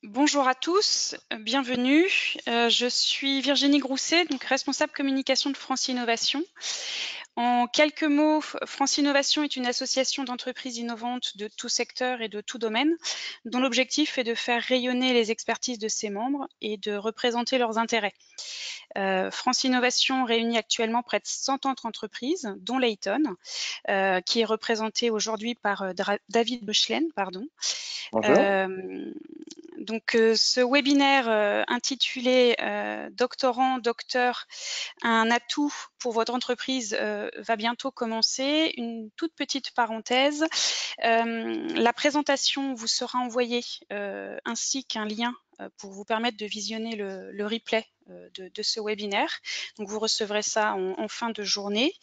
Bonjour à tous, bienvenue. Je suis Virginie Grousset, donc responsable communication de France Innovation. En quelques mots, France Innovation est une association d'entreprises innovantes de tout secteur et de tout domaine, dont l'objectif est de faire rayonner les expertises de ses membres et de représenter leurs intérêts. France Innovation réunit actuellement près de 130 entreprises, dont Layton, qui est représenté aujourd'hui par David Beuchlen. Bonjour. Ce webinaire intitulé Doctorant, docteur, un atout pour votre entreprise va bientôt commencer. Une toute petite parenthèse, la présentation vous sera envoyée ainsi qu'un lien pour vous permettre de visionner le replay de ce webinaire. Donc vous recevrez ça en fin de journée.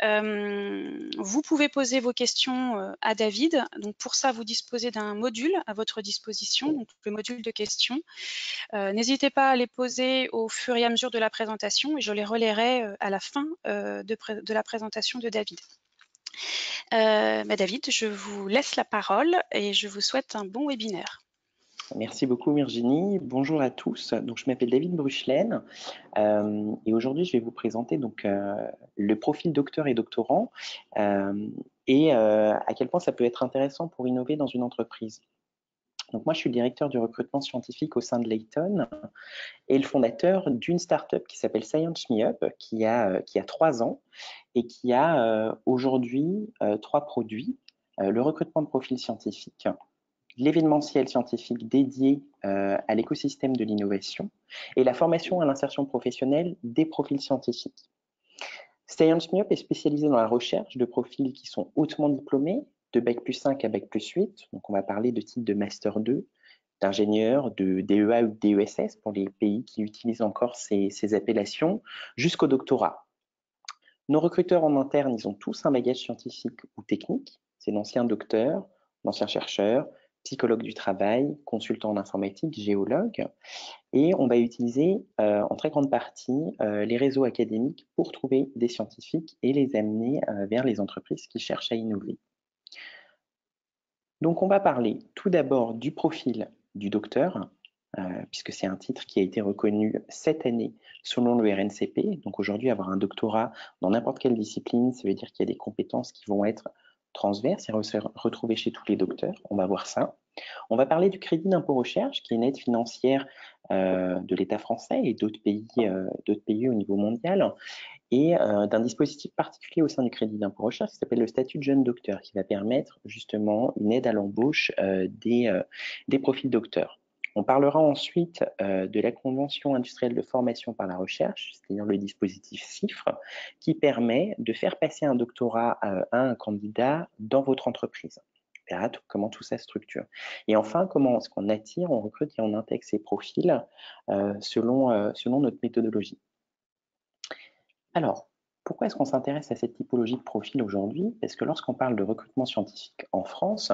Vous pouvez poser vos questions à David. Donc pour ça, vous disposez d'un module à votre disposition, donc le module de questions. N'hésitez pas à les poser au fur et à mesure de la présentation et je les relayerai à la fin de la présentation de David. David, je vous laisse la parole et je vous souhaite un bon webinaire. Merci beaucoup Virginie. Bonjour à tous. Donc, je m'appelle David Bruchelen et aujourd'hui je vais vous présenter le profil docteur et doctorant et à quel point ça peut être intéressant pour innover dans une entreprise. Donc moi je suis le directeur du recrutement scientifique au sein de Layton et le fondateur d'une start-up qui s'appelle Science Me Up qui a 3 ans et qui a aujourd'hui 3 produits. Le recrutement de profils scientifiques, l'événementiel scientifique dédié à l'écosystème de l'innovation et la formation à l'insertion professionnelle des profils scientifiques. Science Me Up est spécialisé dans la recherche de profils qui sont hautement diplômés, de Bac+5 à Bac+8, donc on va parler de titres de Master 2, d'ingénieurs, de DEA ou DESS pour les pays qui utilisent encore ces appellations, jusqu'au doctorat. Nos recruteurs en interne, ils ont tous un bagage scientifique ou technique, c'est d'anciens docteurs, d'anciens chercheurs, psychologue du travail, consultant en informatique, géologue, et on va utiliser en très grande partie les réseaux académiques pour trouver des scientifiques et les amener vers les entreprises qui cherchent à innover. Donc on va parler tout d'abord du profil du docteur, puisque c'est un titre qui a été reconnu cette année selon le RNCP. Donc aujourd'hui, avoir un doctorat dans n'importe quelle discipline, ça veut dire qu'il y a des compétences qui vont être transverses et retrouvées chez tous les docteurs. On va voir ça. On va parler du crédit d'impôt recherche, qui est une aide financière de l'État français et d'autres pays au niveau mondial, et d'un dispositif particulier au sein du crédit d'impôt recherche qui s'appelle le statut de jeune docteur, qui va permettre justement une aide à l'embauche des profils docteurs. On parlera ensuite de la convention industrielle de formation par la recherche, c'est-à-dire le dispositif CIFRE, qui permet de faire passer un doctorat à un candidat dans votre entreprise. On verra comment tout ça structure. Et enfin, comment est-ce qu'on attire, on recrute et on intègre ces profils selon notre méthodologie. Alors, pourquoi est-ce qu'on s'intéresse à cette typologie de profil aujourd'hui? Parce que lorsqu'on parle de recrutement scientifique en France,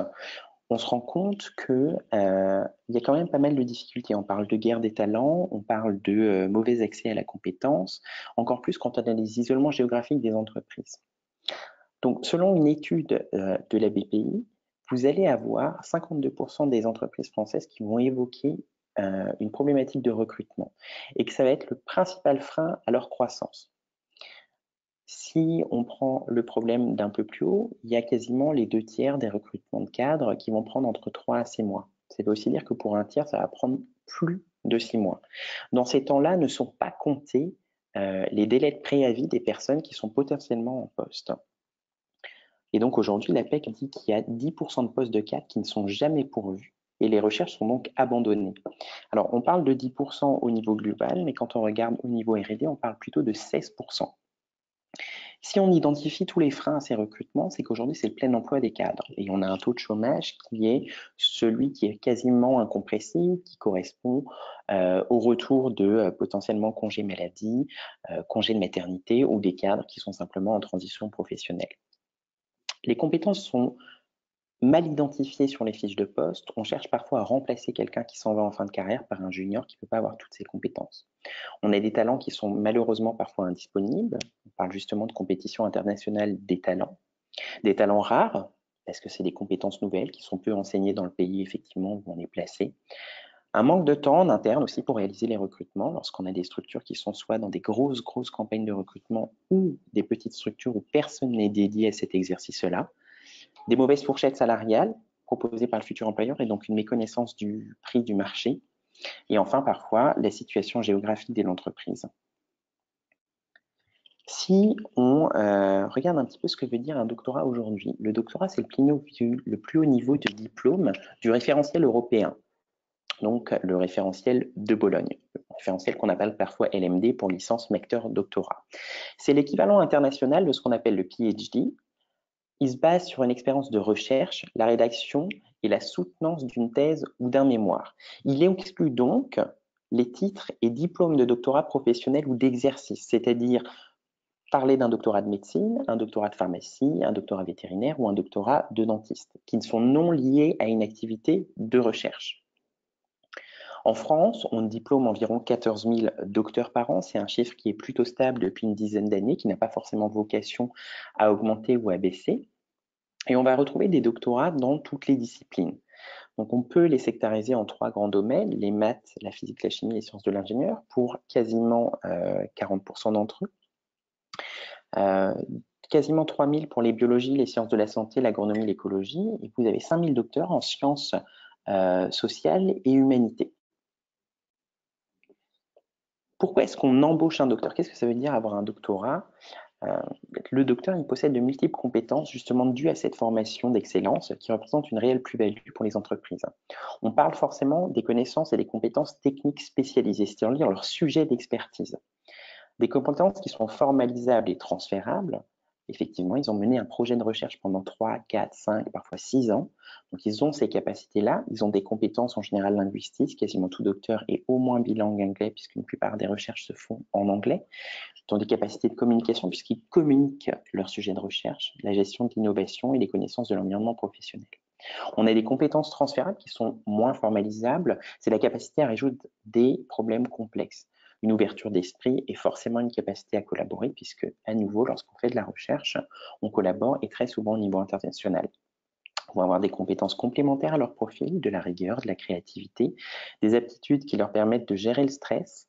on se rend compte qu'il y a quand même pas mal de difficultés. On parle de guerre des talents, on parle de mauvais accès à la compétence, encore plus quand on a les isolements géographiques des entreprises. Donc, selon une étude de la BPI, vous allez avoir 52% des entreprises françaises qui vont évoquer une problématique de recrutement et que ça va être le principal frein à leur croissance. Si on prend le problème d'un peu plus haut, il y a quasiment les 2/3 des recrutements de cadres qui vont prendre entre 3 à 6 mois. Ça veut aussi dire que pour un tiers, ça va prendre plus de 6 mois. Dans ces temps-là, ne sont pas comptés les délais de préavis des personnes qui sont potentiellement en poste. Et donc aujourd'hui, l'APEC dit qu'il y a 10% de postes de cadres qui ne sont jamais pourvus et les recherches sont donc abandonnées. Alors on parle de 10% au niveau global, mais quand on regarde au niveau R&D, on parle plutôt de 16%. Si on identifie tous les freins à ces recrutements, c'est qu'aujourd'hui, c'est le plein emploi des cadres. Et on a un taux de chômage qui est celui qui est quasiment incompressible, qui correspond au retour de potentiellement congés maladie, congés de maternité ou des cadres qui sont simplement en transition professionnelle. Les compétences sont mal identifiées sur les fiches de poste. On cherche parfois à remplacer quelqu'un qui s'en va en fin de carrière par un junior qui ne peut pas avoir toutes ces compétences. On a des talents qui sont malheureusement parfois indisponibles. On parle justement de compétition internationale des talents rares, parce que c'est des compétences nouvelles qui sont peu enseignées dans le pays effectivement où on est placé. Un manque de temps en interne aussi pour réaliser les recrutements, lorsqu'on a des structures qui sont soit dans des grosses campagnes de recrutement ou des petites structures où personne n'est dédié à cet exercice-là. Des mauvaises fourchettes salariales proposées par le futur employeur et donc une méconnaissance du prix du marché. Et enfin, parfois, la situation géographique de l'entreprise. Si on regarde un petit peu ce que veut dire un doctorat aujourd'hui, le doctorat, c'est le plus haut niveau de diplôme du référentiel européen, donc le référentiel de Bologne, le référentiel qu'on appelle parfois LMD pour licence, master, doctorat. C'est l'équivalent international de ce qu'on appelle le PhD. Il se base sur une expérience de recherche, la rédaction et la soutenance d'une thèse ou d'un mémoire. Il exclut donc les titres et diplômes de doctorat professionnel ou d'exercice, c'est-à-dire parler d'un doctorat de médecine, un doctorat de pharmacie, un doctorat vétérinaire ou un doctorat de dentiste, qui ne sont non liés à une activité de recherche. En France, on diplôme environ 14 000 docteurs par an. C'est un chiffre qui est plutôt stable depuis une dizaine d'années, qui n'a pas forcément vocation à augmenter ou à baisser. Et on va retrouver des doctorats dans toutes les disciplines. Donc on peut les sectariser en 3 grands domaines, les maths, la physique, la chimie, les sciences de l'ingénieur, pour quasiment 40% d'entre eux. Quasiment 3 000 pour les biologies, les sciences de la santé, l'agronomie, l'écologie, et vous avez 5 000 docteurs en sciences sociales et humanités. Pourquoi est-ce qu'on embauche un docteur? Qu'est-ce que ça veut dire avoir un doctorat? Le docteur, il possède de multiples compétences justement dues à cette formation d'excellence qui représente une réelle plus-value pour les entreprises. On parle forcément des connaissances et des compétences techniques spécialisées, c'est-à-dire leur sujet d'expertise. Des compétences qui sont formalisables et transférables. Effectivement, ils ont mené un projet de recherche pendant 3, 4, 5, parfois 6 ans. Donc, ils ont ces capacités-là. Ils ont des compétences en général linguistiques. Quasiment tout docteur est au moins bilingue anglais, puisqu'une plupart des recherches se font en anglais. Ils ont des capacités de communication, puisqu'ils communiquent leur sujet de recherche, la gestion de l'innovation et les connaissances de l'environnement professionnel. On a des compétences transférables qui sont moins formalisables. C'est la capacité à résoudre des problèmes complexes. Une ouverture d'esprit et forcément une capacité à collaborer, puisque, à nouveau, lorsqu'on fait de la recherche, on collabore et très souvent au niveau international. On va avoir des compétences complémentaires à leur profil, de la rigueur, de la créativité, des aptitudes qui leur permettent de gérer le stress,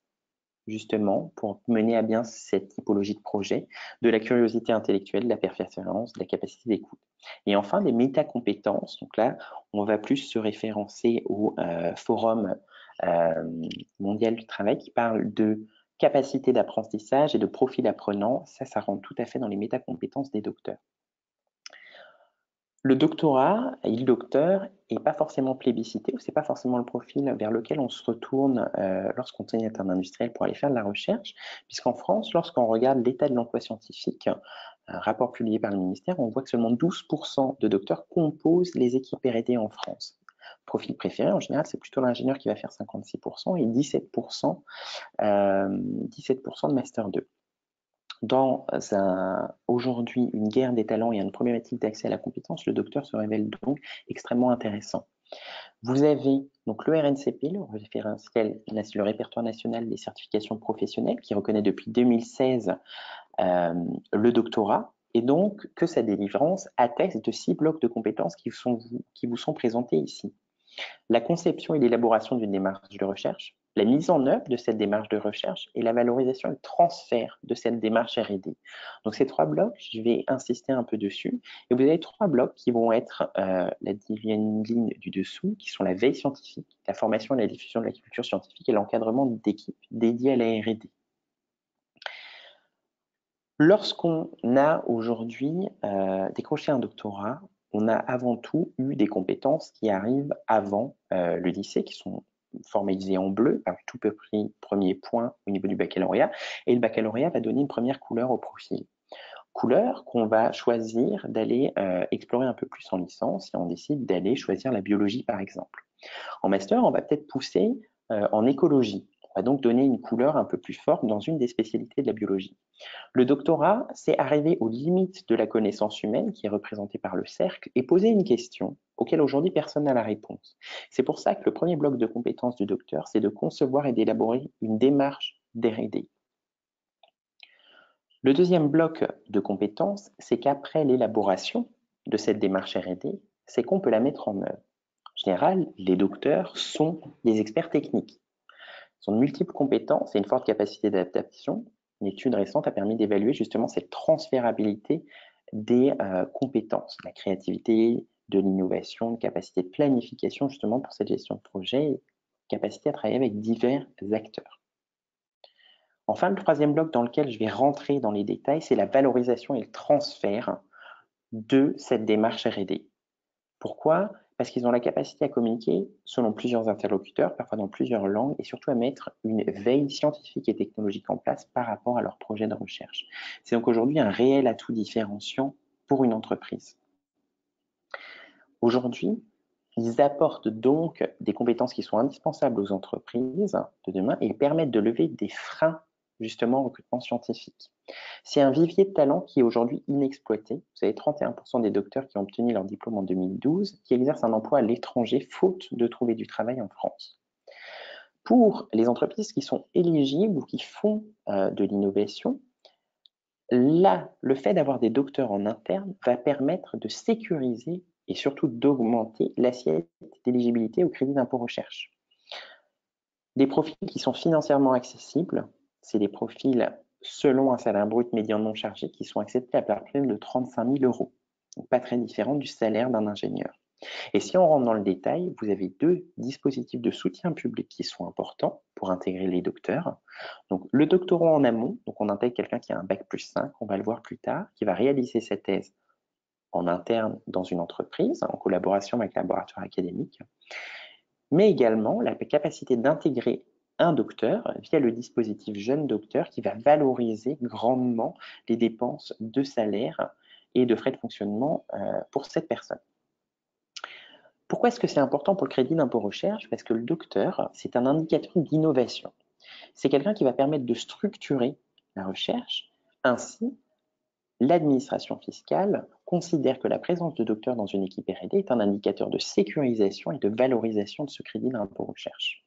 justement, pour mener à bien cette typologie de projet, de la curiosité intellectuelle, de la persévérance, de la capacité d'écoute. Et enfin, des métacompétences. Donc là, on va plus se référencer au Forum mondial du travail qui parle de capacité d'apprentissage et de profil apprenant. Ça rentre tout à fait dans les métacompétences des docteurs. Le doctorat, le docteur, n'est pas forcément plébiscité, ou c'est pas forcément le profil vers lequel on se retourne lorsqu'on est un industriel pour aller faire de la recherche, puisqu'en France, lorsqu'on regarde l'état de l'emploi scientifique, un rapport publié par le ministère, on voit que seulement 12% de docteurs composent les équipes R&D en France. Profil préféré, en général, c'est plutôt l'ingénieur qui va faire 56% et 17% de Master 2. Dans aujourd'hui une guerre des talents et une problématique d'accès à la compétence, le docteur se révèle donc extrêmement intéressant. Vous avez donc le RNCP, le répertoire national des certifications professionnelles, qui reconnaît depuis 2016 le doctorat, et donc que sa délivrance atteste de 6 blocs de compétences qui vous sont présentés ici. La conception et l'élaboration d'une démarche de recherche, la mise en œuvre de cette démarche de recherche et la valorisation et le transfert de cette démarche R&D. Donc ces 3 blocs, je vais insister un peu dessus. Et vous avez 3 blocs qui vont être la ligne du dessous, qui sont la veille scientifique, la formation et la diffusion de la culture scientifique et l'encadrement d'équipes dédiées à la R&D. Lorsqu'on a aujourd'hui décroché un doctorat, on a avant tout eu des compétences qui arrivent avant le lycée, qui sont formalisées en bleu, par le tout premier point au niveau du baccalauréat, et le baccalauréat va donner une première couleur au profil. Couleur qu'on va choisir d'aller explorer un peu plus en licence, et on décide d'aller choisir la biologie par exemple. En master, on va peut-être pousser en écologie. On va donc donner une couleur un peu plus forte dans une des spécialités de la biologie. Le doctorat, c'est arriver aux limites de la connaissance humaine qui est représentée par le cercle et poser une question auquel aujourd'hui personne n'a la réponse. C'est pour ça que le premier bloc de compétences du docteur, c'est de concevoir et d'élaborer une démarche d'R&D. Le deuxième bloc de compétences, c'est qu'après l'élaboration de cette démarche R&D, c'est qu'on peut la mettre en œuvre. général, les docteurs sont des experts techniques. Ils ont de multiples compétences et une forte capacité d'adaptation. Une étude récente a permis d'évaluer justement cette transférabilité des compétences, la créativité, de l'innovation, une capacité de planification justement pour cette gestion de projet, capacité à travailler avec divers acteurs. Enfin, le troisième bloc dans lequel je vais rentrer dans les détails, c'est la valorisation et le transfert de cette démarche R&D. Pourquoi? Parce qu'ils ont la capacité à communiquer selon plusieurs interlocuteurs, parfois dans plusieurs langues, et surtout à mettre une veille scientifique et technologique en place par rapport à leur projet de recherche. C'est donc aujourd'hui un réel atout différenciant pour une entreprise. Aujourd'hui, ils apportent donc des compétences qui sont indispensables aux entreprises de demain et permettent de lever des freins justement au recrutement scientifique. C'est un vivier de talent qui est aujourd'hui inexploité. Vous avez 31% des docteurs qui ont obtenu leur diplôme en 2012 qui exercent un emploi à l'étranger faute de trouver du travail en France. Pour les entreprises qui sont éligibles ou qui font de l'innovation, là, le fait d'avoir des docteurs en interne va permettre de sécuriser et surtout d'augmenter l'assiette d'éligibilité au crédit d'impôt recherche. Des profils qui sont financièrement accessibles, c'est des profils selon un salaire brut médian non chargé qui sont acceptés à partir de 35 000 euros. Donc pas très différent du salaire d'un ingénieur. Et si on rentre dans le détail, vous avez deux dispositifs de soutien public qui sont importants pour intégrer les docteurs. Donc le doctorant en amont, donc on intègre quelqu'un qui a un bac plus 5, on va le voir plus tard, qui va réaliser cette thèse en interne dans une entreprise, en collaboration avec le laboratoire académique, mais également la capacité d'intégrer un docteur via le dispositif Jeune Docteur qui va valoriser grandement les dépenses de salaire et de frais de fonctionnement pour cette personne. Pourquoi est-ce que c'est important pour le crédit d'impôt recherche? Parce que le docteur, c'est un indicateur d'innovation. C'est quelqu'un qui va permettre de structurer la recherche. Ainsi, l'administration fiscale considère que la présence de docteurs dans une équipe R&D est un indicateur de sécurisation et de valorisation de ce crédit d'impôt recherche.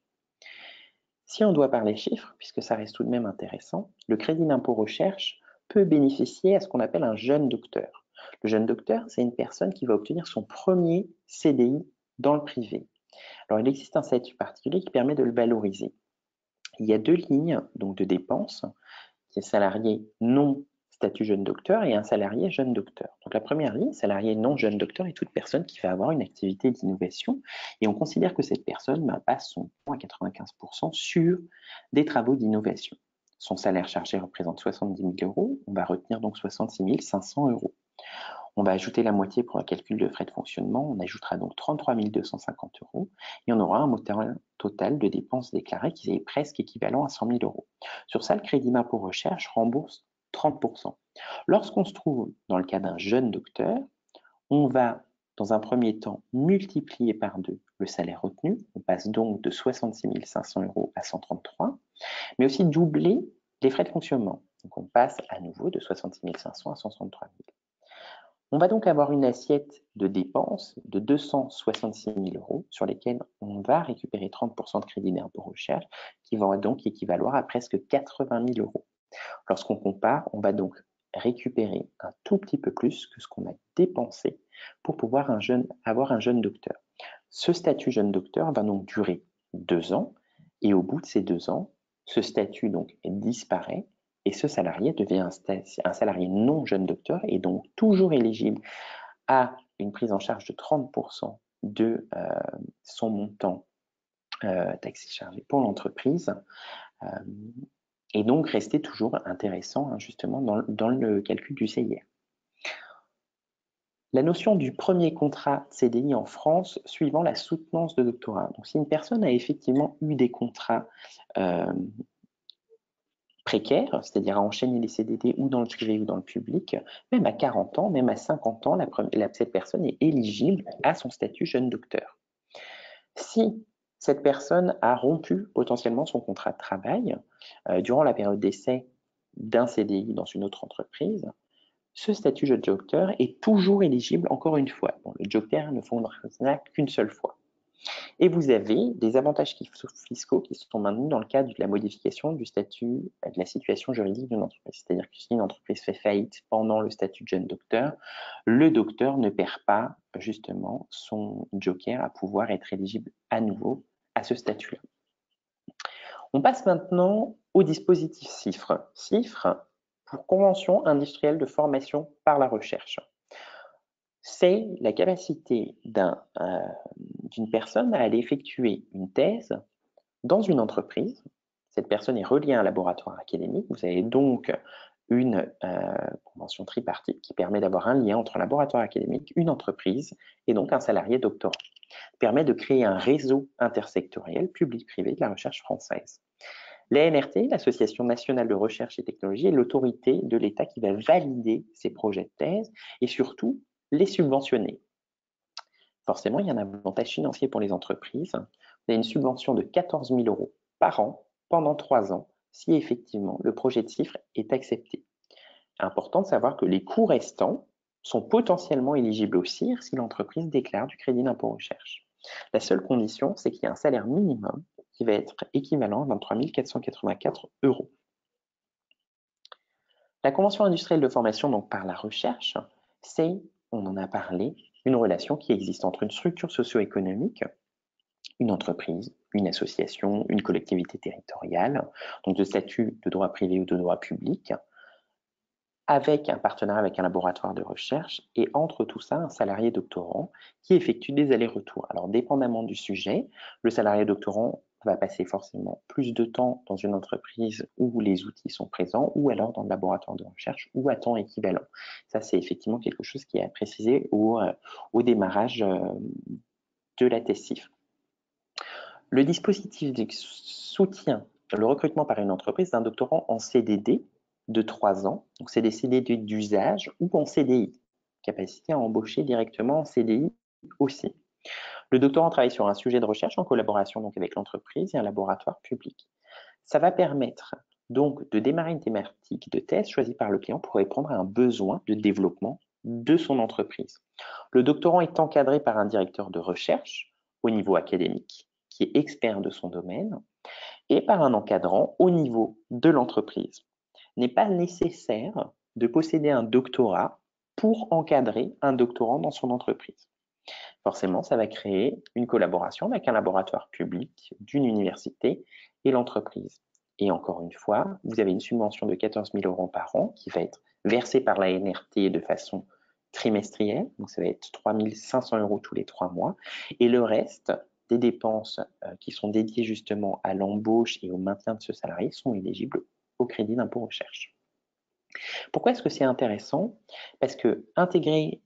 Si on doit parler chiffres, puisque ça reste tout de même intéressant, le crédit d'impôt recherche peut bénéficier à ce qu'on appelle un jeune docteur. Le jeune docteur, c'est une personne qui va obtenir son premier CDI dans le privé. Alors, il existe un statut particulier qui permet de le valoriser. Il y a deux lignes donc, de dépenses, qui est salarié non statut jeune docteur et un salarié jeune docteur. Donc la première ligne, salarié non jeune docteur, est toute personne qui va avoir une activité d'innovation et on considère que cette personne passe son temps à 95% sur des travaux d'innovation. Son salaire chargé représente 70 000 euros, on va retenir donc 66 500 euros. On va ajouter la moitié pour le calcul de frais de fonctionnement, on ajoutera donc 33 250 euros et on aura un montant total de dépenses déclarées qui est presque équivalent à 100 000 euros. Sur ça, le crédit d'impôt recherche rembourse 30%. Lorsqu'on se trouve dans le cas d'un jeune docteur, on va dans un premier temps multiplier par 2 le salaire retenu, on passe donc de 66 500 euros à 133, mais aussi doubler les frais de fonctionnement. Donc on passe à nouveau de 66 500 à 163 000. On va donc avoir une assiette de dépenses de 266 000 euros sur lesquelles on va récupérer 30% de crédit d'impôt recherche qui vont donc équivaloir à presque 80 000 euros. Lorsqu'on compare, on va donc récupérer un tout petit peu plus que ce qu'on a dépensé pour pouvoir avoir un jeune docteur. Ce statut jeune docteur va donc durer 2 ans et au bout de ces 2 ans, ce statut donc disparaît et ce salarié devient un salarié non jeune docteur et donc toujours éligible à une prise en charge de 30% de son montant taxé chargé pour l'entreprise et donc rester toujours intéressant justement dans le calcul du CIR. La notion du premier contrat CDI en France suivant la soutenance de doctorat. Donc, si une personne a effectivement eu des contrats précaires, c'est-à-dire à enchaîner les CDD ou dans le privé ou dans le public, même à 40 ans, même à 50 ans, cette personne est éligible à son statut jeune docteur. Si cette personne a rompu potentiellement son contrat de travail durant la période d'essai d'un CDI dans une autre entreprise, ce statut de docteur est toujours éligible encore une fois. Bon, le docteur ne fonctionne qu'une seule fois. Et vous avez des avantages fiscaux qui sont maintenus dans le cadre de la modification du statut, de la situation juridique d'une entreprise. C'est-à-dire que si une entreprise fait faillite pendant le statut de jeune docteur, le docteur ne perd pas justement son joker à pouvoir être éligible à nouveau à ce statut-là. On passe maintenant au dispositif CIFRE. CIFRE pour Convention industrielle de formation par la recherche. C'est la capacité d'une personne à aller effectuer une thèse dans une entreprise. Cette personne est reliée à un laboratoire académique. Vous avez donc une convention tripartite qui permet d'avoir un lien entre un laboratoire académique, une entreprise et donc un salarié doctorant. Permet de créer un réseau intersectoriel public-privé de la recherche française. L'ANRT, l'Association nationale de recherche et technologie, est l'autorité de l'État qui va valider ces projets de thèse et surtout les subventionner. Forcément, il y a un avantage financier pour les entreprises. Vous avez une subvention de 14 000 € par an pendant 3 ans si effectivement le projet de CIFRE est accepté. Important de savoir que les coûts restants sont potentiellement éligibles au CIR si l'entreprise déclare du crédit d'impôt recherche. La seule condition, c'est qu'il y a un salaire minimum qui va être équivalent à 23 484 €. La convention industrielle de formation donc par la recherche, c'est, on en a parlé, une relation qui existe entre une structure socio-économique, une entreprise, une association, une collectivité territoriale, donc de statut de droit privé ou de droit public, avec un partenariat avec un laboratoire de recherche et entre tout ça, un salarié doctorant qui effectue des allers-retours. Alors, dépendamment du sujet, le salarié doctorant va passer forcément plus de temps dans une entreprise où les outils sont présents ou alors dans le laboratoire de recherche ou à temps équivalent. Ça, c'est effectivement quelque chose qui est à préciser au démarrage de la thèse CIFRE. Le dispositif de soutien le recrutement par une entreprise d'un doctorant en CDD de 3 ans, donc c'est des CDD d'usage ou en CDI, capacité à embaucher directement en CDI aussi. Le doctorant travaille sur un sujet de recherche en collaboration donc avec l'entreprise et un laboratoire public. Ça va permettre donc de démarrer une thématique de thèse choisie par le client pour répondre à un besoin de développement de son entreprise. Le doctorant est encadré par un directeur de recherche au niveau académique qui est expert de son domaine et par un encadrant au niveau de l'entreprise. Il n'est pas nécessaire de posséder un doctorat pour encadrer un doctorant dans son entreprise. Forcément, ça va créer une collaboration avec un laboratoire public d'une université et l'entreprise. Et encore une fois, vous avez une subvention de 14 000 € par an qui va être versée par la NRT de façon trimestrielle, donc ça va être 3 500 € tous les 3 mois, et le reste des dépenses qui sont dédiées justement à l'embauche et au maintien de ce salarié sont éligibles au crédit d'impôt recherche. Pourquoi est-ce que c'est intéressant? Parce que intégrer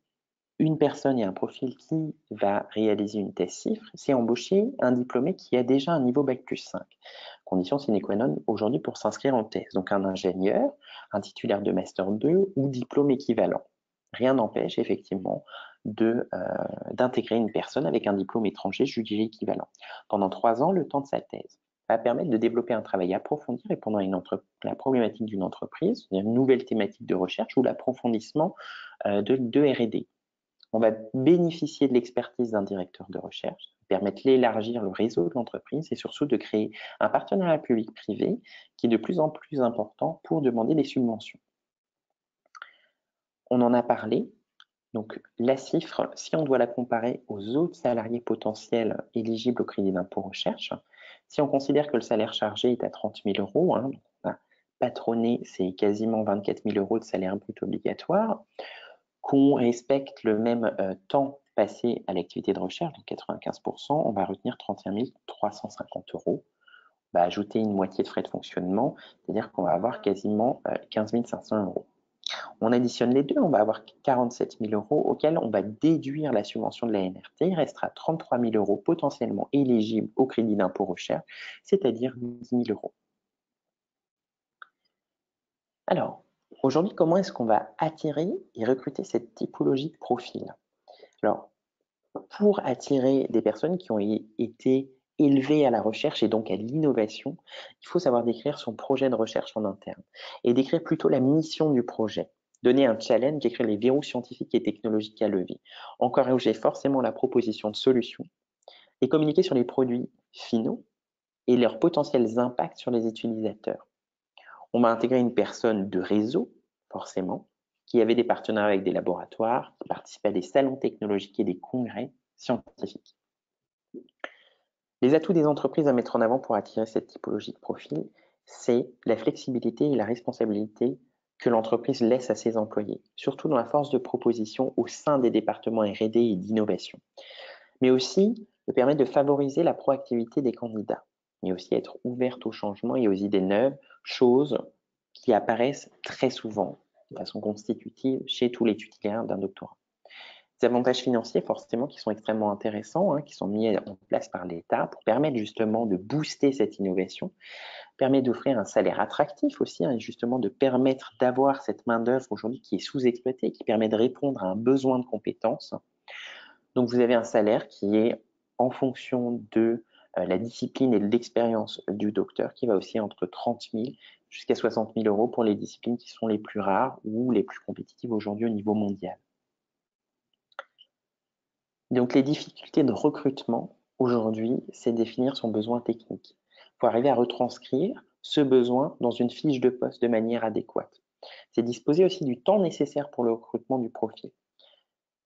une personne et un profil qui va réaliser une thèse CIFRE, c'est embaucher un diplômé qui a déjà un niveau Bac+5. Condition sine qua non aujourd'hui pour s'inscrire en thèse. Donc un ingénieur, un titulaire de Master 2 ou diplôme équivalent. Rien n'empêche effectivement d'intégrer une personne avec un diplôme étranger jugé équivalent. Pendant 3 ans, le temps de sa thèse va permettre de développer un travail approfondi répondant à la problématique d'une entreprise, une nouvelle thématique de recherche ou l'approfondissement de R&D. On va bénéficier de l'expertise d'un directeur de recherche, permettre d'élargir le réseau de l'entreprise et surtout de créer un partenariat public-privé qui est de plus en plus important pour demander des subventions. On en a parlé, donc la CIFRE, si on doit la comparer aux autres salariés potentiels éligibles au crédit d'impôt recherche, si on considère que le salaire chargé est à 30 000 €, donc patronné, c'est quasiment 24 000 € de salaire brut obligatoire, qu'on respecte le même temps passé à l'activité de recherche, donc 95%, on va retenir 31 350 €. On va ajouter une moitié de frais de fonctionnement, c'est-à-dire qu'on va avoir quasiment 15 500 €. On additionne les deux, on va avoir 47 000 € auxquels on va déduire la subvention de la NRT. Il restera 33 000 € potentiellement éligibles au crédit d'impôt recherche, c'est-à-dire 10 000 €. Alors, aujourd'hui, comment est-ce qu'on va attirer et recruter cette typologie de profil? Alors, pour attirer des personnes qui ont été élevées à la recherche et donc à l'innovation, il faut savoir décrire son projet de recherche en interne et décrire plutôt la mission du projet. Donner un challenge, décrire les verrous scientifiques et technologiques à lever. Encourager forcément la proposition de solutions et communiquer sur les produits finaux et leurs potentiels impacts sur les utilisateurs. On va intégrer une personne de réseau, forcément, qui avait des partenariats avec des laboratoires, qui participait à des salons technologiques et des congrès scientifiques. Les atouts des entreprises à mettre en avant pour attirer cette typologie de profil, c'est la flexibilité et la responsabilité que l'entreprise laisse à ses employés, surtout dans la force de proposition au sein des départements R&D et d'innovation, mais aussi de permettre de favoriser la proactivité des candidats, mais aussi être ouverte au changement et aux idées neuves, choses qui apparaissent très souvent de façon constitutive chez tous les titulaires d'un doctorat. Des avantages financiers forcément qui sont extrêmement intéressants, qui sont mis en place par l'État pour permettre justement de booster cette innovation, permet d'offrir un salaire attractif aussi, et justement de permettre d'avoir cette main-d'œuvre aujourd'hui qui est sous-exploitée, qui permet de répondre à un besoin de compétences. Donc vous avez un salaire qui est en fonction de la discipline et de l'expérience du docteur, qui va aussi entre 30 000 jusqu'à 60 000 euros pour les disciplines qui sont les plus rares ou les plus compétitives aujourd'hui au niveau mondial. Donc les difficultés de recrutement aujourd'hui, c'est définir son besoin technique. Il faut arriver à retranscrire ce besoin dans une fiche de poste de manière adéquate. C'est disposer aussi du temps nécessaire pour le recrutement du profil.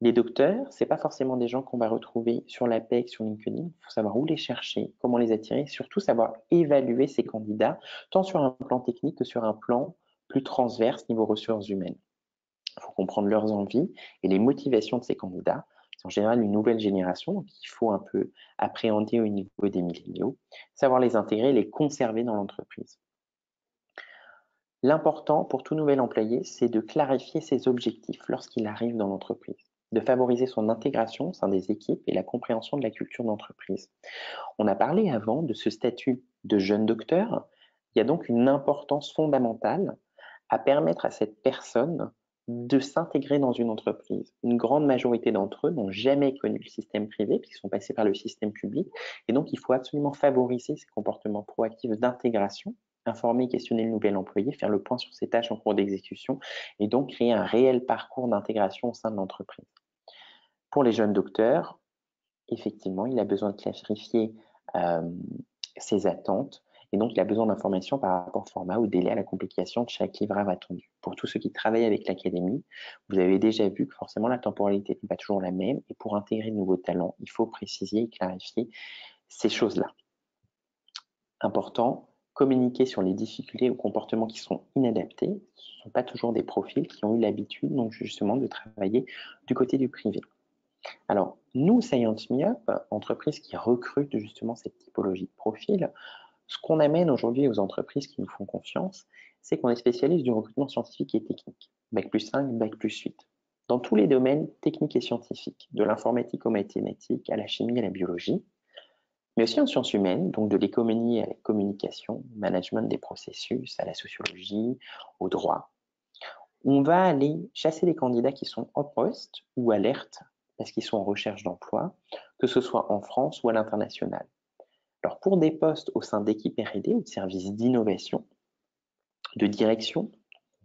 Les docteurs, ce n'est pas forcément des gens qu'on va retrouver sur l'APEC, sur LinkedIn. Il faut savoir où les chercher, comment les attirer, surtout savoir évaluer ces candidats, tant sur un plan technique que sur un plan plus transverse niveau ressources humaines. Il faut comprendre leurs envies et les motivations de ces candidats. C'est en général une nouvelle génération, donc il faut un peu appréhender au niveau des milléniaux, savoir les intégrer et les conserver dans l'entreprise. L'important pour tout nouvel employé, c'est de clarifier ses objectifs lorsqu'il arrive dans l'entreprise, de favoriser son intégration au sein des équipes et la compréhension de la culture d'entreprise. On a parlé avant de ce statut de jeune docteur. Il y a donc une importance fondamentale à permettre à cette personne de s'intégrer dans une entreprise. Une grande majorité d'entre eux n'ont jamais connu le système privé, puisqu'ils sont passés par le système public, et donc il faut absolument favoriser ces comportements proactifs d'intégration, informer, questionner le nouvel employé, faire le point sur ses tâches en cours d'exécution, et donc créer un réel parcours d'intégration au sein de l'entreprise. Pour les jeunes docteurs, effectivement, il a besoin de clarifier ses attentes, et donc il a besoin d'informations par rapport au format, au délai, à la complication de chaque livrable attendu. Pour tous ceux qui travaillent avec l'académie, vous avez déjà vu que forcément la temporalité n'est pas toujours la même, et pour intégrer de nouveaux talents, il faut préciser et clarifier ces choses-là. Important, communiquer sur les difficultés ou comportements qui sont inadaptés. Ce ne sont pas toujours des profils qui ont eu l'habitude, donc justement, de travailler du côté du privé. Alors, nous, Science Me Up, entreprise qui recrute justement cette typologie de profil, ce qu'on amène aujourd'hui aux entreprises qui nous font confiance, c'est qu'on est spécialiste du recrutement scientifique et technique, Bac plus 5, Bac plus 8, dans tous les domaines techniques et scientifiques, de l'informatique aux mathématiques, à la chimie, à la biologie, mais aussi en sciences humaines, donc de l'économie à la communication, au management des processus, à la sociologie, au droit. On va aller chasser les candidats qui sont en poste ou alerte parce qu'ils sont en recherche d'emploi, que ce soit en France ou à l'international. Alors pour des postes au sein d'équipes R&D ou de services d'innovation, de direction,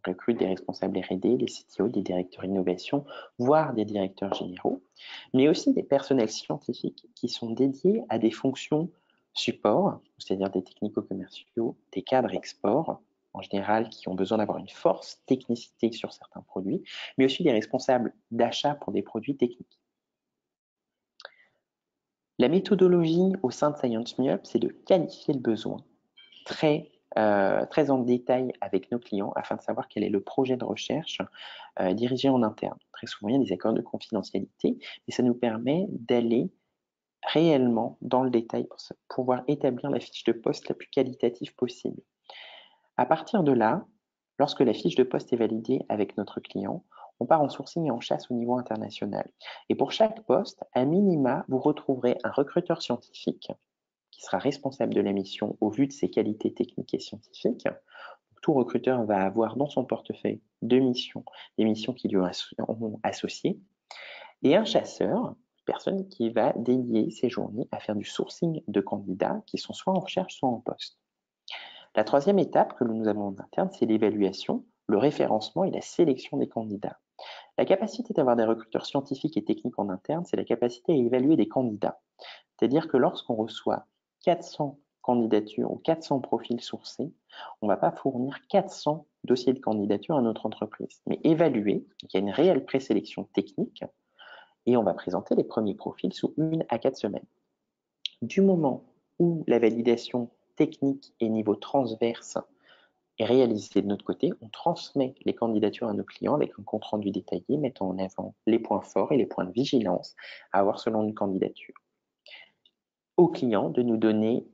on recrute des responsables R&D, des CTO, des directeurs d'innovation, voire des directeurs généraux, mais aussi des personnels scientifiques qui sont dédiés à des fonctions support, c'est-à-dire des technico-commerciaux, des cadres export, en général qui ont besoin d'avoir une force technicité sur certains produits, mais aussi des responsables d'achat pour des produits techniques. La méthodologie au sein de Science Me Up, c'est de qualifier le besoin très en détail avec nos clients afin de savoir quel est le projet de recherche dirigé en interne. Très souvent, il y a des accords de confidentialité, mais ça nous permet d'aller réellement dans le détail pour pouvoir établir la fiche de poste la plus qualitative possible. À partir de là, lorsque la fiche de poste est validée avec notre client, on part en sourcing et en chasse au niveau international. Et pour chaque poste, à minima, vous retrouverez un recruteur scientifique qui sera responsable de la mission au vu de ses qualités techniques et scientifiques. Tout recruteur va avoir dans son portefeuille deux missions, des missions qui lui sont associées, et un chasseur, personne qui va dédier ses journées à faire du sourcing de candidats qui sont soit en recherche, soit en poste. La troisième étape que nous avons en interne, c'est l'évaluation, le référencement et la sélection des candidats. La capacité d'avoir des recruteurs scientifiques et techniques en interne, c'est la capacité à évaluer des candidats. C'est-à-dire que lorsqu'on reçoit 400 candidatures ou 400 profils sourcés, on ne va pas fournir 400 dossiers de candidature à notre entreprise, mais évaluer qu'il y a une réelle présélection technique et on va présenter les premiers profils sous 1 à 4 semaines. Du moment où la validation technique et niveau transverse est réalisée de notre côté, on transmet les candidatures à nos clients avec un compte-rendu détaillé mettant en avant les points forts et les points de vigilance à avoir selon une candidature. Au client de nous donner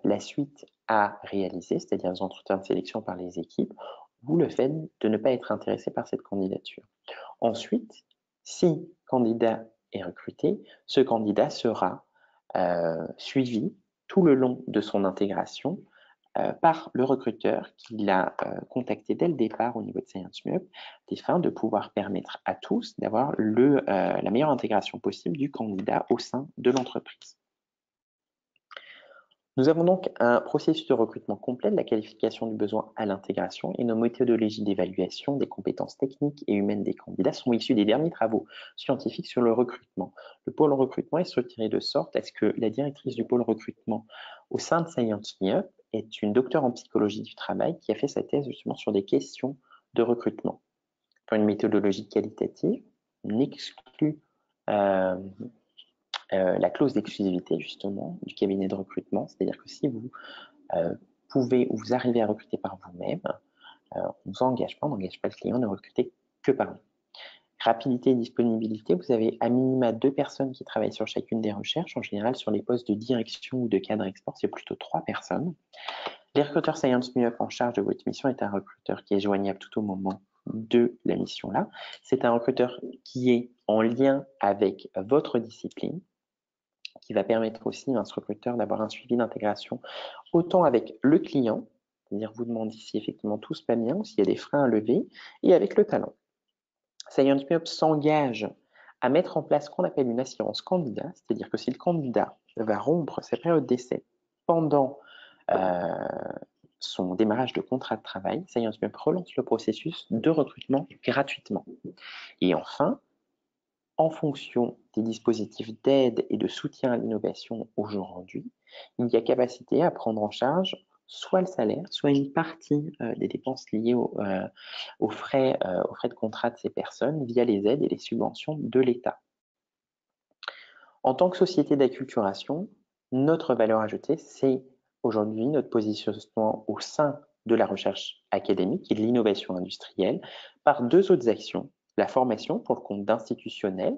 la suite à réaliser, c'est-à-dire les entretiens de sélection par les équipes, ou le fait de ne pas être intéressé par cette candidature. Ensuite, si candidat est recruté, ce candidat sera suivi tout le long de son intégration par le recruteur qui l'a contacté dès le départ au niveau de ScienceMup, des fins de pouvoir permettre à tous d'avoir la meilleure intégration possible du candidat au sein de l'entreprise. Nous avons donc un processus de recrutement complet de la qualification du besoin à l'intégration et nos méthodologies d'évaluation des compétences techniques et humaines des candidats sont issues des derniers travaux scientifiques sur le recrutement. Le pôle recrutement est structuré de sorte à ce que la directrice du pôle recrutement au sein de ScienceMup est une docteure en psychologie du travail qui a fait sa thèse justement sur des questions de recrutement. Pour une méthodologie qualitative, on exclut la clause d'exclusivité justement du cabinet de recrutement, c'est-à-dire que si vous pouvez ou vous arrivez à recruter par vous-même, on ne vous engage pas, on n'engage pas le client, ne recruter que par nous. Rapidité et disponibilité, vous avez à minima 2 personnes qui travaillent sur chacune des recherches. En général, sur les postes de direction ou de cadre export, c'est plutôt 3 personnes. Les recruteurs ScienceMup en charge de votre mission est un recruteur qui est joignable tout au moment de la mission là. C'est un recruteur qui est en lien avec votre discipline, qui va permettre aussi à ce recruteur d'avoir un suivi d'intégration autant avec le client, c'est-à-dire vous demander si effectivement tout se passe bien ou s'il y a des freins à lever, et avec le talent. ScienceMup s'engage à mettre en place ce qu'on appelle une assurance candidat, c'est-à-dire que si le candidat va rompre sa période d'essai pendant son démarrage de contrat de travail, ScienceMup relance le processus de recrutement gratuitement. Et enfin, en fonction des dispositifs d'aide et de soutien à l'innovation aujourd'hui, il y a capacité à prendre en charge soit le salaire, soit une partie des dépenses liées aux frais de contrat de ces personnes via les aides et les subventions de l'État. En tant que société d'acculturation, notre valeur ajoutée, c'est aujourd'hui notre positionnement au sein de la recherche académique et de l'innovation industrielle par 2 autres actions. La formation pour le compte d'institutionnels,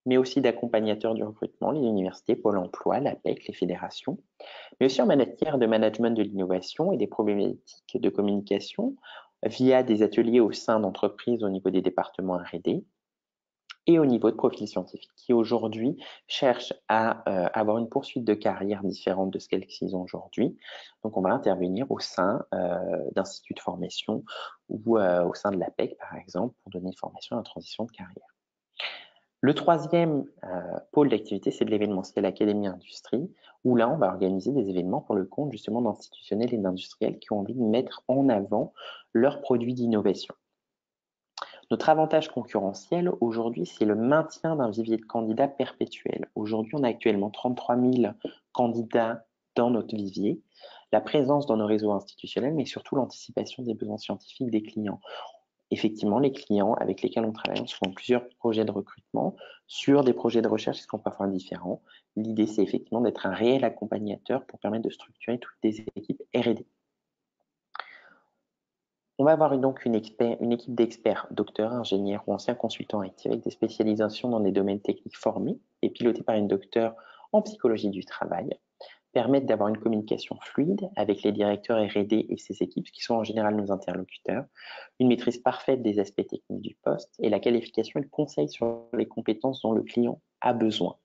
mais aussi d'accompagnateurs du recrutement, les universités, Pôle emploi, l'APEC, les fédérations, mais aussi en matière de management de l'innovation et des problématiques de communication via des ateliers au sein d'entreprises au niveau des départements R&D et au niveau de profils scientifiques qui aujourd'hui cherchent à avoir une poursuite de carrière différente de ce qu'ils ont aujourd'hui. Donc on va intervenir au sein d'instituts de formation ou au sein de l'APEC par exemple pour donner une formation à la transition de carrière. Le troisième pôle d'activité, c'est de l'événementiel Académie Industrie, où là, on va organiser des événements pour le compte justement d'institutionnels et d'industriels qui ont envie de mettre en avant leurs produits d'innovation. Notre avantage concurrentiel aujourd'hui, c'est le maintien d'un vivier de candidats perpétuel. Aujourd'hui, on a actuellement 33 000 candidats dans notre vivier, la présence dans nos réseaux institutionnels, mais surtout l'anticipation des besoins scientifiques des clients. Effectivement, les clients avec lesquels on travaille, on se font plusieurs projets de recrutement sur des projets de recherche qui seront parfois différents. L'idée, c'est effectivement d'être un réel accompagnateur pour permettre de structurer toutes les équipes R&D. On va avoir donc une équipe d'experts, docteurs, ingénieurs ou anciens consultants IT avec des spécialisations dans des domaines techniques formés et pilotée par une docteure en psychologie du travail, permettent d'avoir une communication fluide avec les directeurs R&D et ses équipes, qui sont en général nos interlocuteurs, une maîtrise parfaite des aspects techniques du poste et la qualification et le conseil sur les compétences dont le client a besoin.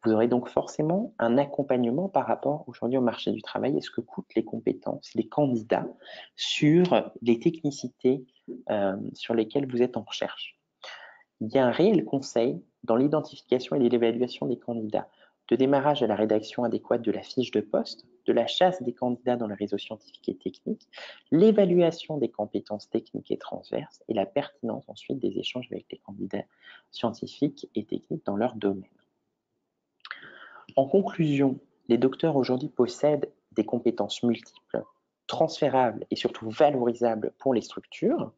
Vous aurez donc forcément un accompagnement par rapport aujourd'hui au marché du travail et ce que coûtent les compétences, les candidats sur les technicités sur lesquelles vous êtes en recherche. Il y a un réel conseil dans l'identification et l'évaluation des candidats. de démarrage à la rédaction adéquate de la fiche de poste, de la chasse des candidats dans le réseau scientifique et technique, l'évaluation des compétences techniques et transverses et la pertinence ensuite des échanges avec les candidats scientifiques et techniques dans leur domaine. En conclusion, les docteurs aujourd'hui possèdent des compétences multiples, transférables et surtout valorisables pour les structures.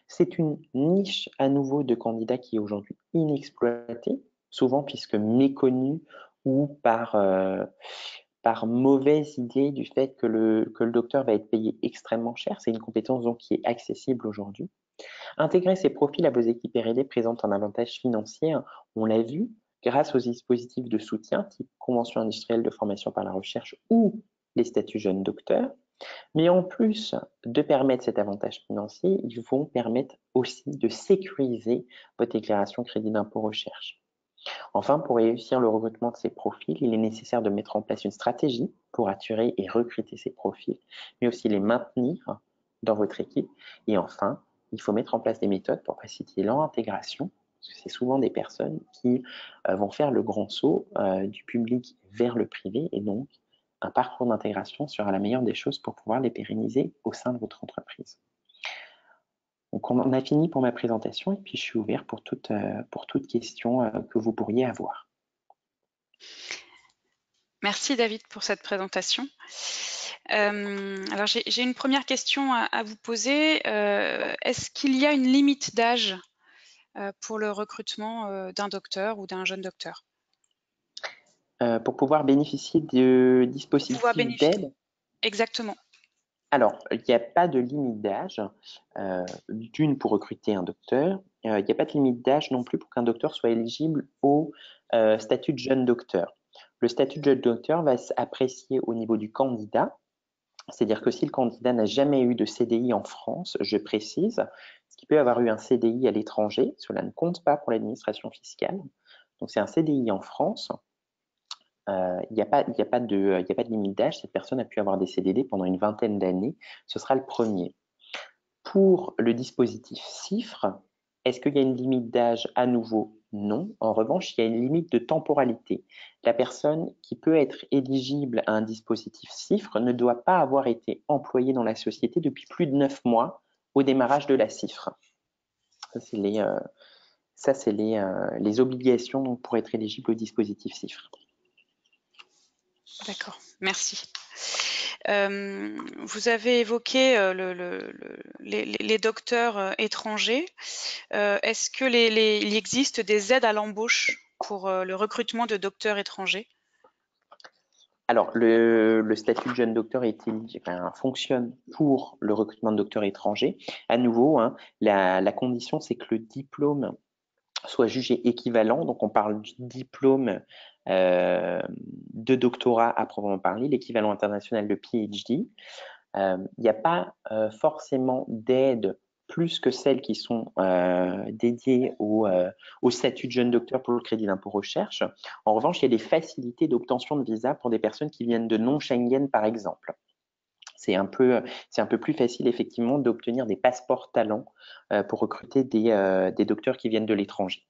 C'est une niche à nouveau de candidats qui est aujourd'hui inexploitée, souvent puisque méconnue ou par mauvaise idée du fait que le docteur va être payé extrêmement cher. C'est une compétence donc qui est accessible aujourd'hui. Intégrer ces profils à vos équipes R&D présente un avantage financier, on l'a vu, grâce aux dispositifs de soutien type convention industrielle de formation par la recherche ou les statuts jeunes docteurs. Mais en plus de permettre cet avantage financier, ils vont permettre aussi de sécuriser votre déclaration crédit d'impôt recherche. Enfin, pour réussir le recrutement de ces profils, il est nécessaire de mettre en place une stratégie pour attirer et recruter ces profils, mais aussi les maintenir dans votre équipe. Et enfin, il faut mettre en place des méthodes pour faciliter leur intégration, parce que c'est souvent des personnes qui vont faire le grand saut du public vers le privé, et donc un parcours d'intégration sera la meilleure des choses pour pouvoir les pérenniser au sein de votre entreprise. Donc on a fini pour ma présentation et puis je suis ouvert pour toute question que vous pourriez avoir. Merci David pour cette présentation. Alors j'ai une première question à vous poser. Est-ce qu'il y a une limite d'âge pour le recrutement d'un docteur ou d'un jeune docteur? Pour pouvoir bénéficier de dispositifs d'aide? Exactement. Alors, il n'y a pas de limite d'âge, d'une pour recruter un docteur. Il n'y a pas de limite d'âge non plus pour qu'un docteur soit éligible au statut de jeune docteur. Le statut de jeune docteur va s'apprécier au niveau du candidat, c'est-à-dire que si le candidat n'a jamais eu de CDI en France, je précise, ce qui peut avoir eu un CDI à l'étranger, cela ne compte pas pour l'administration fiscale. Donc c'est un CDI en France. Il n'y a pas de limite d'âge. Cette personne a pu avoir des CDD pendant une vingtaine d'années. Ce sera le premier. Pour le dispositif CIFRE, est-ce qu'il y a une limite d'âge? À nouveau, non. En revanche, il y a une limite de temporalité. La personne qui peut être éligible à un dispositif CIFRE ne doit pas avoir été employée dans la société depuis plus de 9 mois au démarrage de la CIFRE. Ça, c'est les obligations donc, pour être éligible au dispositif CIFRE. D'accord, merci. Vous avez évoqué les docteurs étrangers. Est-ce qu'il existe des aides à l'embauche pour le recrutement de docteurs étrangers? Alors, le statut de jeune docteur fonctionne pour le recrutement de docteurs étrangers. À nouveau, la condition, c'est que le diplôme soit jugé équivalent. Donc, on parle du diplôme de doctorat à proprement parler, l'équivalent international de PhD. Il n'y a pas forcément d'aide plus que celles qui sont dédiées au statut de jeune docteur pour le crédit d'impôt recherche. En revanche, il y a des facilités d'obtention de visa pour des personnes qui viennent de non-Schengen, par exemple. C'est un peu plus facile, effectivement, d'obtenir des passeports talents pour recruter des docteurs qui viennent de l'étranger.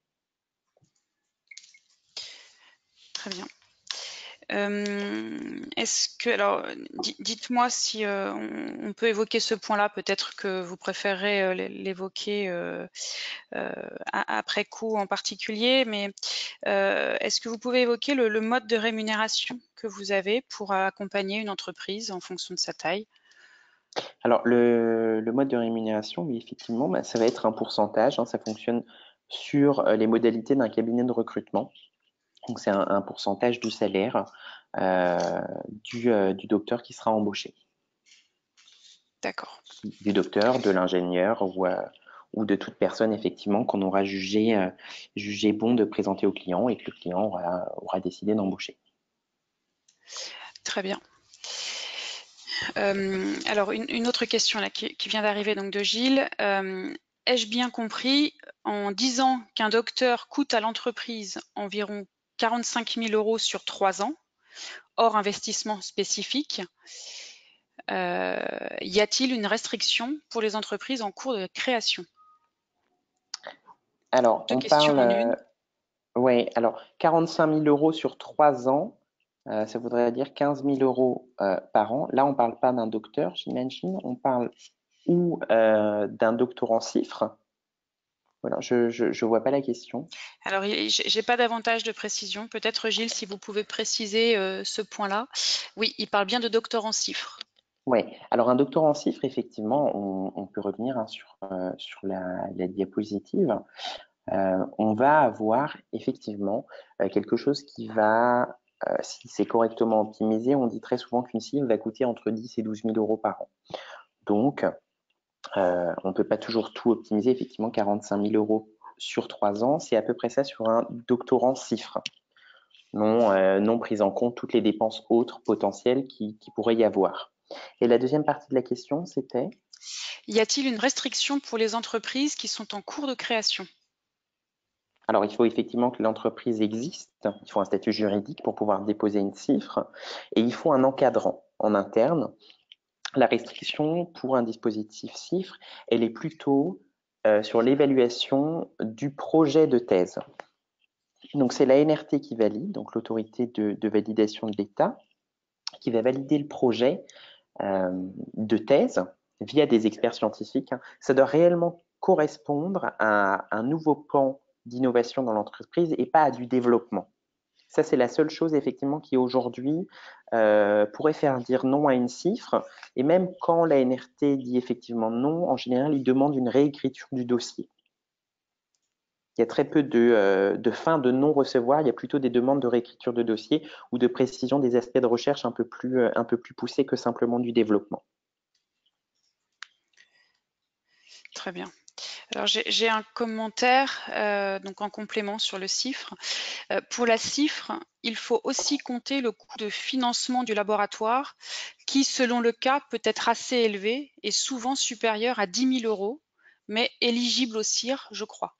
Très bien. Alors, dites-moi si on peut évoquer ce point-là, peut-être que vous préférez l'évoquer après coup en particulier, mais est-ce que vous pouvez évoquer le mode de rémunération que vous avez pour accompagner une entreprise en fonction de sa taille? Alors, le mode de rémunération, oui, effectivement, ça va être un pourcentage. Ça fonctionne sur les modalités d'un cabinet de recrutement. Donc, c'est un pourcentage du salaire du docteur qui sera embauché. D'accord. Du docteur, de l'ingénieur ou de toute personne, effectivement, qu'on aura jugé bon de présenter au client et que le client aura décidé d'embaucher. Très bien. Alors, une autre question là, qui vient d'arriver donc de Gilles. Ai-je bien compris, en disant qu'un docteur coûte à l'entreprise environ 45 000 € sur 3 ans, hors investissement spécifique, y a-t-il une restriction pour les entreprises en cours de création? Alors, Deux questions en une. Ouais, alors 45 000 euros sur 3 ans, ça voudrait dire 15 000 euros par an. Là, on ne parle pas d'un docteur, j'imagine, on parle ou d'un doctorant CIFRE. Voilà, je vois pas la question. Alors, j'ai pas davantage de précision. Peut-être, Gilles, si vous pouvez préciser ce point-là. Oui, il parle bien de doctorant CIFRE. Ouais, alors un doctorant CIFRE, effectivement, on peut revenir hein, sur la diapositive. On va avoir effectivement quelque chose qui va, si c'est correctement optimisé, on dit très souvent qu'une cible va coûter entre 10 et 12 000 euros par an. Donc, on ne peut pas toujours tout optimiser. Effectivement, 45 000 euros sur 3 ans, c'est à peu près ça sur un doctorant CIFRE. Non prise en compte toutes les dépenses autres potentielles qui pourraient y avoir. Et la deuxième partie de la question, c'était? Y a-t-il une restriction pour les entreprises qui sont en cours de création? Alors, il faut effectivement que l'entreprise existe, il faut un statut juridique pour pouvoir déposer une cifre, et il faut un encadrant en interne. La restriction pour un dispositif CIFRE, elle est plutôt sur l'évaluation du projet de thèse. Donc, c'est la NRT qui valide, donc l'autorité de validation de l'État, qui va valider le projet de thèse via des experts scientifiques. Ça doit réellement correspondre à un nouveau pan d'innovation dans l'entreprise et pas à du développement. Ça, c'est la seule chose effectivement qui aujourd'hui pourrait faire dire non à une cifre. Et même quand la NRT dit effectivement non, en général, il demande une réécriture du dossier. Il y a très peu de fins de non-recevoir, il y a plutôt des demandes de réécriture de dossier ou de précision des aspects de recherche un peu plus poussés que simplement du développement. Très bien. Alors, j'ai un commentaire donc en complément sur le CIFRE. Pour la CIFRE, il faut aussi compter le coût de financement du laboratoire qui, selon le cas, peut être assez élevé et souvent supérieur à 10 000 euros, mais éligible au CIR, je crois.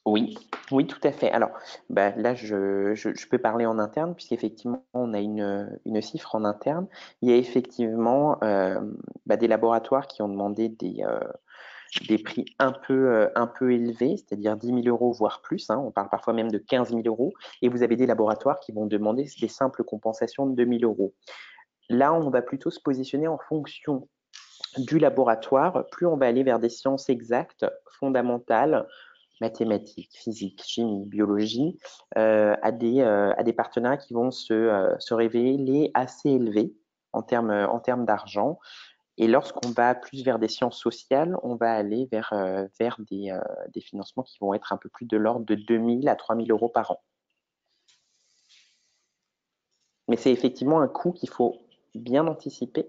Oui, oui, tout à fait. Alors, là, je peux parler en interne, puisqu'effectivement, on a une cifre en interne. Il y a effectivement des laboratoires qui ont demandé des prix un peu élevés, c'est-à-dire 10 000 euros, voire plus. Hein. On parle parfois même de 15 000 euros. Et vous avez des laboratoires qui vont demander des simples compensations de 2 000 euros. Là, on va plutôt se positionner en fonction du laboratoire. Plus on va aller vers des sciences exactes, fondamentales, mathématiques, physique, chimie, biologie, à des partenariats qui vont se révéler assez élevés en termes d'argent. Et lorsqu'on va plus vers des sciences sociales, on va aller vers des financements qui vont être un peu plus de l'ordre de 2 000 à 3 000 euros par an. Mais c'est effectivement un coût qu'il faut bien anticiper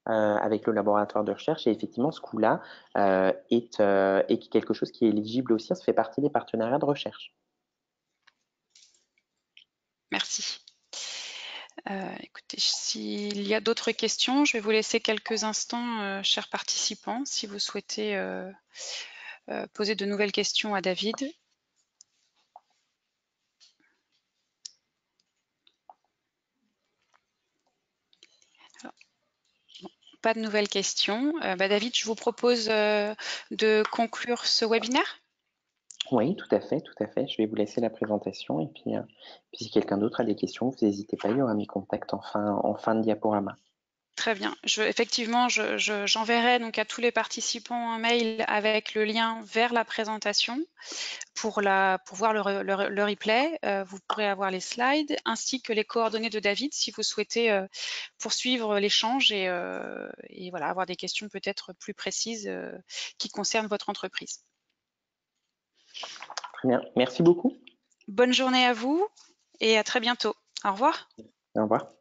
avec le laboratoire de recherche. Et effectivement, ce coût-là est quelque chose qui est éligible aussi. Ça fait partie des partenariats de recherche. Merci. Écoutez, s'il y a d'autres questions, je vais vous laisser quelques instants, chers participants, si vous souhaitez poser de nouvelles questions à David. Alors, bon, pas de nouvelles questions. David, je vous propose de conclure ce webinaire. Oui, tout à fait, tout à fait. Je vais vous laisser la présentation et puis si quelqu'un d'autre a des questions, vous n'hésitez pas, il y aura mes contacts en fin de diaporama. Très bien. Effectivement, j'enverrai donc à tous les participants un mail avec le lien vers la présentation pour voir le replay. Vous pourrez avoir les slides ainsi que les coordonnées de David si vous souhaitez poursuivre l'échange et voilà, avoir des questions peut-être plus précises qui concernent votre entreprise. Très bien, merci beaucoup. Bonne journée à vous et à très bientôt. Au revoir. Au revoir.